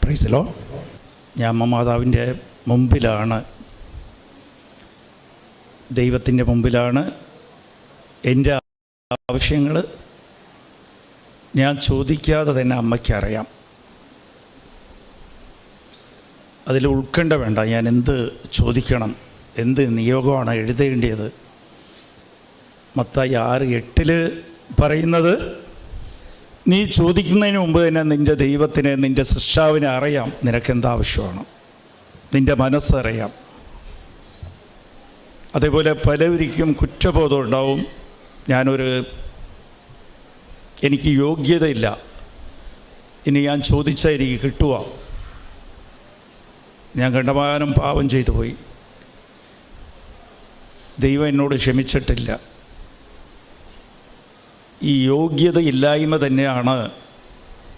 Praise the Lord. ഞാൻ അമ്മ മാതാവിൻ്റെ മുമ്പിലാണ്, ദൈവത്തിൻ്റെ മുമ്പിലാണ്. എൻ്റെ ആവശ്യങ്ങൾ ഞാൻ ചോദിക്കാതെ തന്നെ അമ്മയ്ക്കറിയാം. അതിൽ ഉത്കണ്ഠ വേണ്ട. ഞാൻ എന്ത് ചോദിക്കണം, എന്ത് നിയോഗമാണ് എഴുതേണ്ടത്. മത്തായി 6:8 പറയുന്നത്, നീ ചോദിക്കുന്നതിന് മുമ്പ് തന്നെ നിൻ്റെ ദൈവത്തിന്, നിൻ്റെ സൃഷ്ടാവിനെ അറിയാം നിനക്കെന്താവശ്യമാണ്. നിൻ്റെ മനസ്സറിയാം. അതേപോലെ പലവരിക്കും കുറ്റബോധം ഉണ്ടാവും. എനിക്ക് യോഗ്യതയില്ല, ഇനി ഞാൻ ചോദിച്ചാൽ എനിക്ക് കിട്ടുക, ഞാൻ കണ്ടമാനം പാപം ചെയ്തു പോയി, ദൈവം എന്നോട് ക്ഷമിച്ചിട്ടില്ല. ഈ യോഗ്യതയില്ലായ്മ തന്നെയാണ്